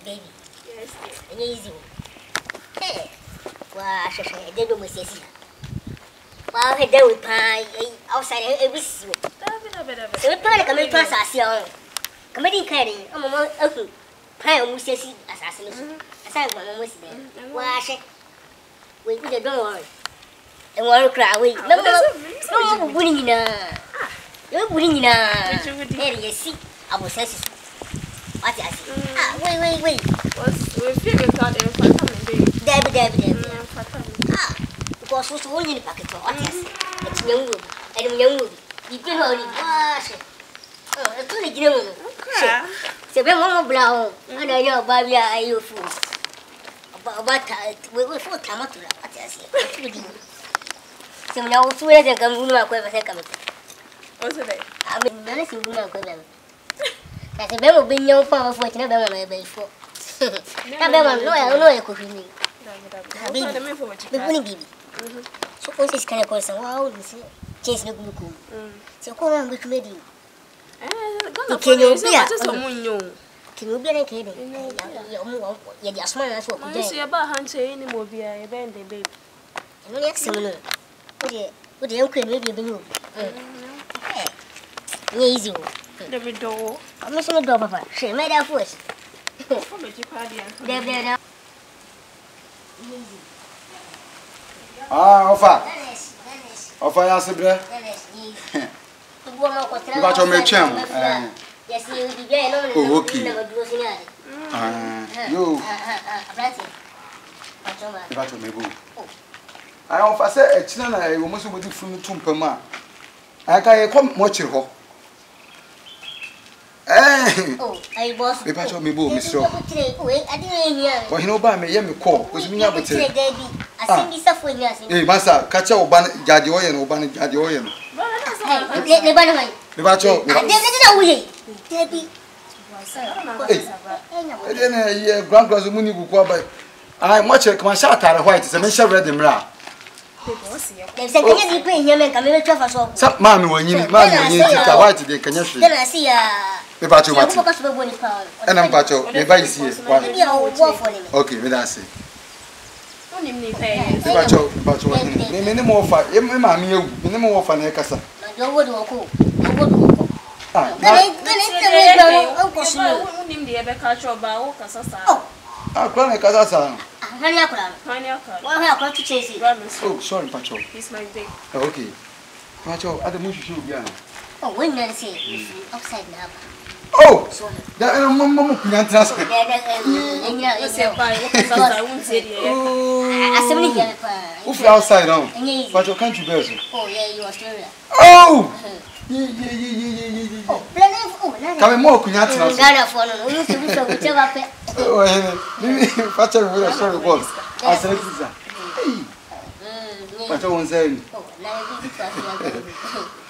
Baby. Yes. Easy. Hey. Wow, they do miss you. Wow, they do pie outside every so. So we probably come to us as young. Comedy carrying. I'm a uncle. Pie almost says assassination. As I was there. Wash it. We don't worry. And one cry away. No, winning. You're winning. There you see. I was sensitive. What I see? Wait. We figured out Debbie. Because what's all in the packet for what is it's young wood. I don't young wood. You can only wash it. Oh, it's only young. So, when one brown, and I know, Barbie, are you fool? About we will for tomato. What I say? So now, swear they come to my second. What's it? I mean, nothing will not go them. That's a very big young power for another one before. I know you could be. Baby. Suppose this kind of person, wow, chase no good. So call on with lady. Can you be a someone? Can you be a kid? You're smart as well. I see about Hunter anymore, be a band, baby. And the next one, what the uncle may be blue. Easy. Let me do. I'm not going to drop her. She made her first. Offer us a breath. You got your maid channel. Yes, you will be very lonely. Oh, okay. You got your maid. I offer say a channel. I almost would do from Tumpama. I can't come much of her. Oh, I was the patch of me, Miss Rowe. I didn't hear. Well, you know, by me, you call, because we never say, I think it's a for yes. Hey, Master, catch your ban, Jadioy and Oban Jadioy. The patch of Debbie. Then Grandpa's money will go by. I watch a commercial white, as I mentioned, read them ra. They say, can you pay him and come in for some mammy when you white today? Can you see? Then I see the patch of and I'm patch of the vice here. Okay, with us. The patch of many more fire, many more fun, Casa. No would walk. Oh, sorry, Pacho. It's my day. Okay. Pacho, at the movie should be. Oh, when I say upside down. Oh, that is Mamma can't transfer. Who's outside now? Pacho, can't you bear? Oh, yeah, you Australia. Oh! Come more, can't transfer. Oh, Pacho, sorry, boss. I said, Pacho won't say.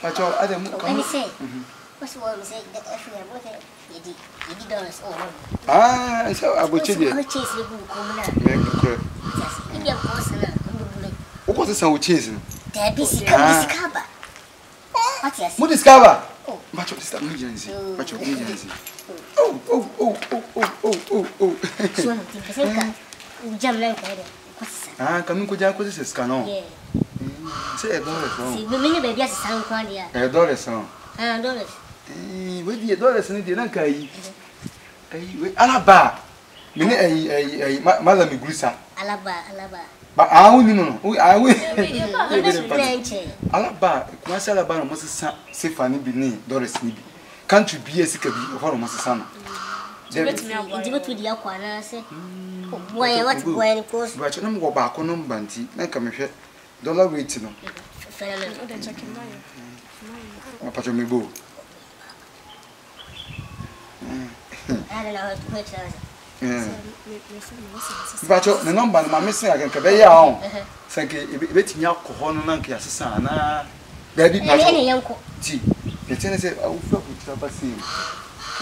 Pacho, I don't let me say. What's what I'm saying? That if you did dollars all. Ah, so I will chase the book. What was the sound chasing? There be discover. What discover? Much of this emergency. Much of emergency. Oh. Ah, come to Jack with this canon. Say $1. See, many baby has a sound quantia. $1. $1. With the $1 in the Nankai. Alaba. Madame Grusa. Alaba. But I only know. I will. Alaba, Masalaba must say funny beneath Doris Nibi. Can't you be a sick of Mrs. Sana? Give it to the Aquana, say. Why, what when it goes, but you don't go back on Banty, like a $1 waiting. But you may go. I don't know how to put it. But the number, my missing, I can convey on. Thank you, bet me alcohol and Nanky as a son. Baby, any young tea. The tenant said, I will flop with your basin.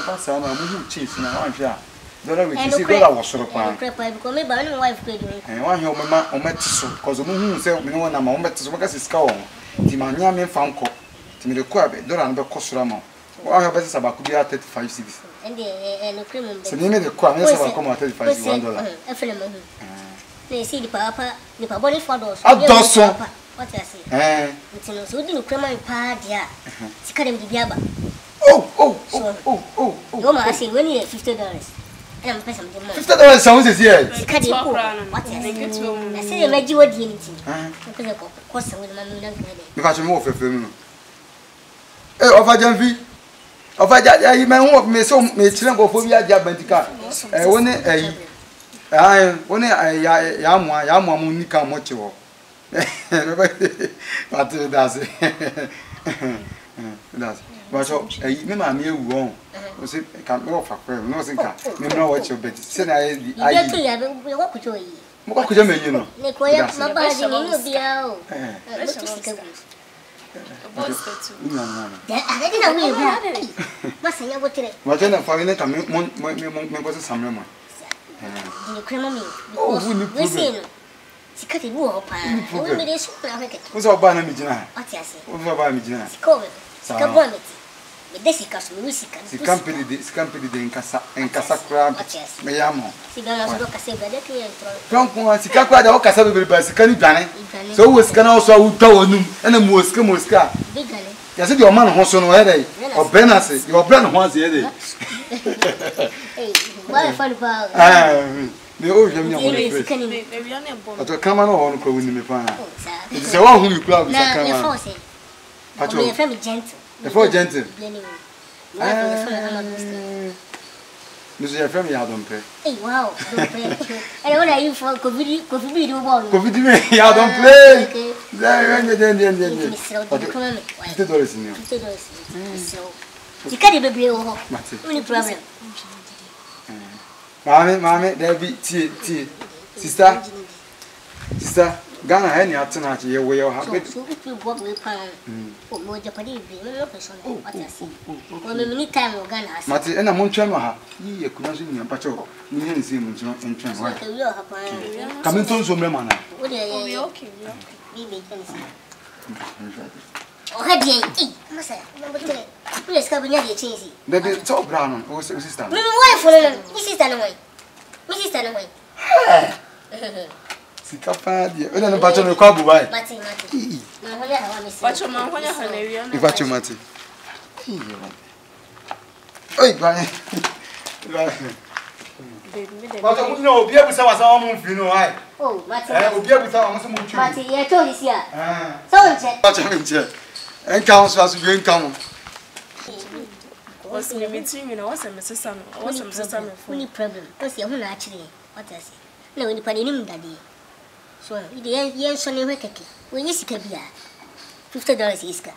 What's our movie cheese in a one. I was so far. And one your mamma or met so, because the moon said, no one among met to work as his cow. Timania found court. To me the crab, don't under Cosramo. Or I have better about could be at 35 cities. And the criminal. So, name the crime, yes, I come out $35. A film. They see the papa, the body for those. I don't so. What I say? It's no so criminal party. It's kind of the Biaba. No, I say when you $50. And I'm pressing the money. $50 sounds here. What I say, imagine what you need. Because of course, with my million. Because I'm more for film. Of a jambi. Of a judge, you may walk me so much for your job and the car. When I am Monica Mocho. But does it? But so, I'm you wrong. Was it can't offer for nothing? You know what your bet. Said I walk with you. What could you mean, you know? Nicoya, my body will be out. I didn't know. Must I would tell it. But then I find it a was a summer. You criminal. We see. She cut it war. What's our banner? What's I say? What's our banner? Come this is music. The company in Casacra, Mayamo. Don't want to calculate the Ocasa by so was can also go and a Musca. Yes, your man was on headache or Benassi, your brand was the other. Why fun about the ocean? But come on, in the pan. It's a one who you club. But you're very gentle. The four gentle. Monsieur Family, I don't pay. Wow, I don't know you for COVID. COVID, I don't play. Then, $50 in you. So, you can't be only problem. Mammy, there be tea. Sister. Ghana any tonight here where you have it. So if you walk with pound, more Japanese, what I see. Only many time of Ghana. Mati, and I'm on Chama. You could not see me, but you didn't see me in Chama. Coming to some man. What are you okay? Oh, had you eat? Let's come in your cheesy. That is so brown. Oh, sister. Why for Mrs. Dalloway? Mrs. Dalloway. Sikapa dia we na bacho me kwa bubai mati na hoya hawa mesi bacho ma hoya hanaria na bacho mati oi gwan bacho mu no obi abusa wasa wa mu mfi no ai oh mati obi abusa wa mo so mu twi mati ye to this year so nche bacho nche enka so asu bi enka mo was me meeting me no was me sister me funny problem because you na actually what I say na we ni pa ni mdade. So, you sonny wicked. When you see Kabia, $50 is car.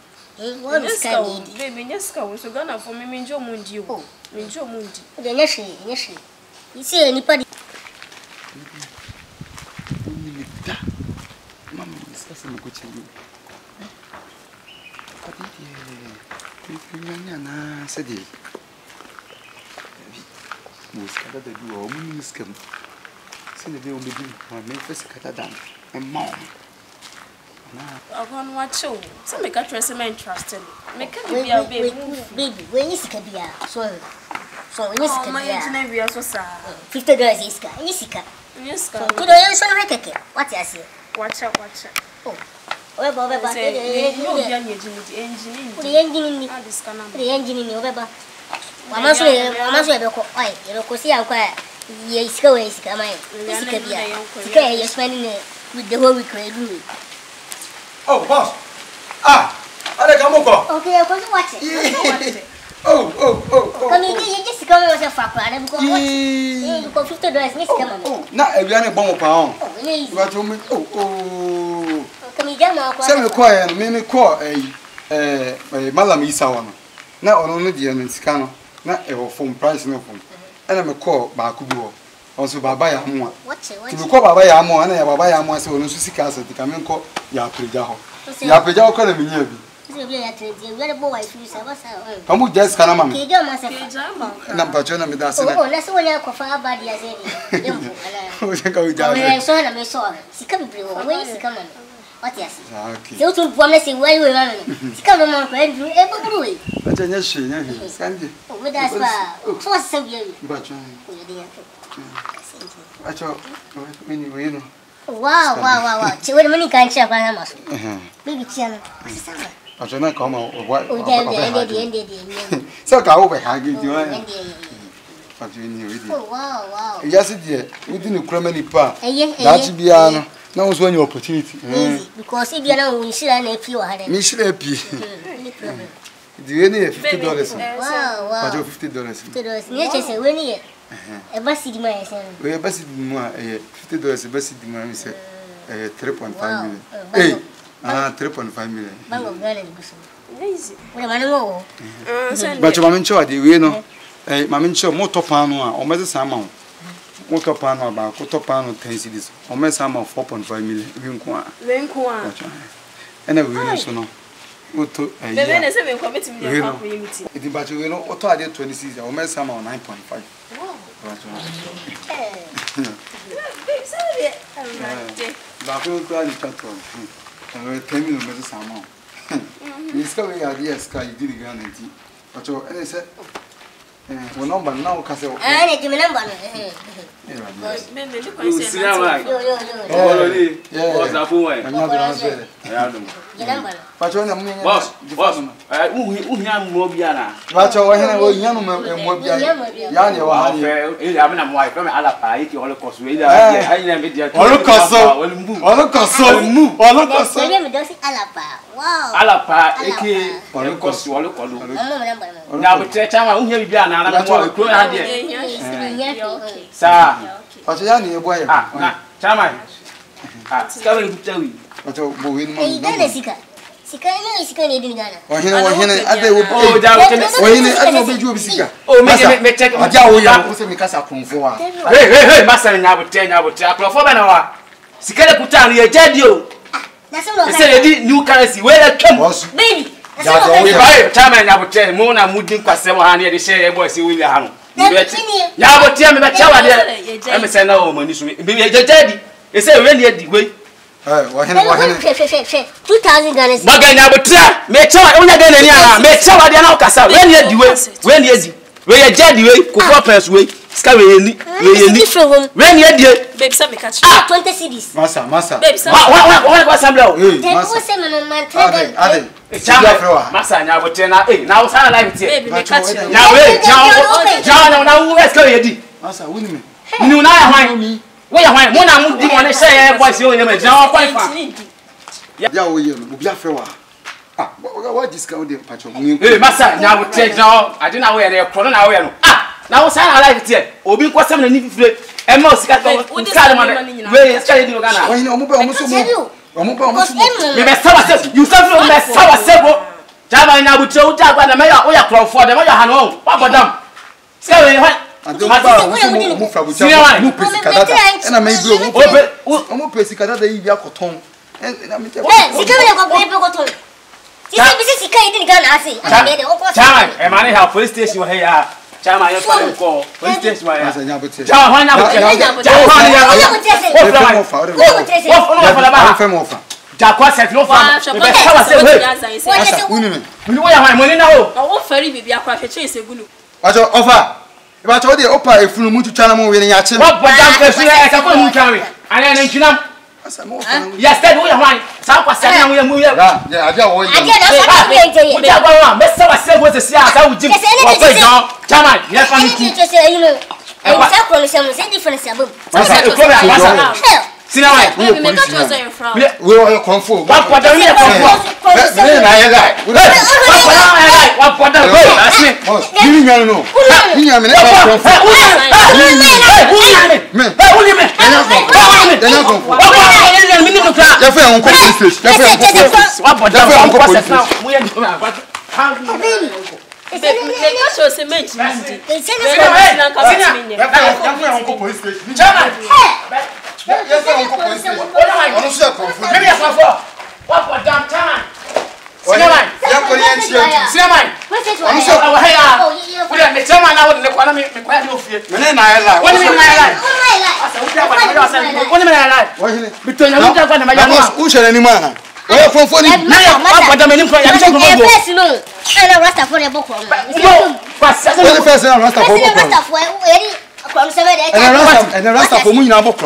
What is car? Baby, yes, car was a gunner for me, Minjo Mundi. Minjo Mundi. The nation, you see anybody? Mamma discussing a good thing. But said he. Most cut the door, Muscum. The day will be my first cut down and mom. I want what you so make a trace of interested. Make a baby, when you see Kabia, so when you see my engineer, so $50 is car, and you see car. Yes, to the son of a what I say. Watch out. Oh, well, the engine in your weber. I must have a quiet. Yes, go away, come on. Okay, you're spending it with the whole week. Oh, boss. I come over. Okay, I'm going to watch it. Oh. Come in, you just come with a fuck. I'm going to go $50. Oh, not a young bomb pound. Oh, come in, Semi quiet, many call a Malam Isawan. Not only the Americano, not a phone price no phone. And I'm a call Bakubo. Also, Baba Yamua. What's it? To call Baba Yamua and Baba Yamua, so no Susi Castle to come and call Yaprijaho. Yaprijaho call me. I'm with just Canama. Number Jonah Medassa. Oh, that's all I call for our body as any. I saw him, I saw. She can't be always coming. What yes? Okay. You to promise you where you are. Come on, friend. Every but I just Sandy. Oh, that's why. So you. But I thought, you know. Wow. So when money can't share by us. Maybe China. I should not come out. What? So go over hanging you. But you knew it. Wow. Yes, dear. We didn't cram any part. That's Biano. Now was one opportunity. Because if you know, we should have a few. Miss Leppy. Do you need $50? Wow. $50. Yes, I win it. A basic man. We are best $50. Best demand is 3.5 million. Hey, 3.5 million. But your mamma showed you know. Mamma show motor pano or Mrs. Salmon. Motor pano about quarter pound of 10 cities or Mess Salmon 4.5 million. And a winner so no. What to a year committing it, but you know, what I did 26 or Mess Salmon 9.5. But we'll try to cut on. And we're 10 million Mrs. Salmon. Discovery ideas, Sky did guarantee. But your said, well, no, but now, Castle. I need to remember. But you're not boss. Mobiana. But you're a young man, I'm wife, I'm Alapa, Holocaust, wow. Alapa, Holocaust, now, but time we be an sir, but you are boy. Chama, discovery to tell you. But you're moving. New currency, where baby. Time I would tell Mona Moodin Castle, they say, boy, see, we are. Now, but tell me about I'm a son of money. Be a daddy. They say, really, at the way. 2,000 guns. But I would tell me, only then, may tell I don't know, when you're the way, when you're where you're daddy way, Coopers way, Scary, when you're dear, babe, some catch 20 cities. Massa, what was some low? Massa, now, but now, I like it. Now, now, let's go, Eddie. Massa, wouldn't you know, I me. Where I want to want to say, what's your name? Now, quite. Yeah, we are fair. What discount the patron? Massa, now, would take now. I don't know where they're calling away. Now, I like it here. Obi was some need to and most cat where is Charlie Lugana? When you suffer mess ourselves. Java now would show Java the mayor Oyaa Crow for the Mayor Hano. What about them? Sorry, what? I don't know from and I may go over Pesicada, the Ivia Coton. And I'm a police station here. Chama, you're calling for police station. Yesterday, we are one. South was saying we are moving. Yeah, I What am I like? Between you and who shall any man? Where from for you? What the meaning for you? I know Rasta for the book. First Rasta for and the Rasta for me now book.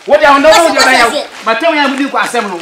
What do you know? But tell me, I will do assembly.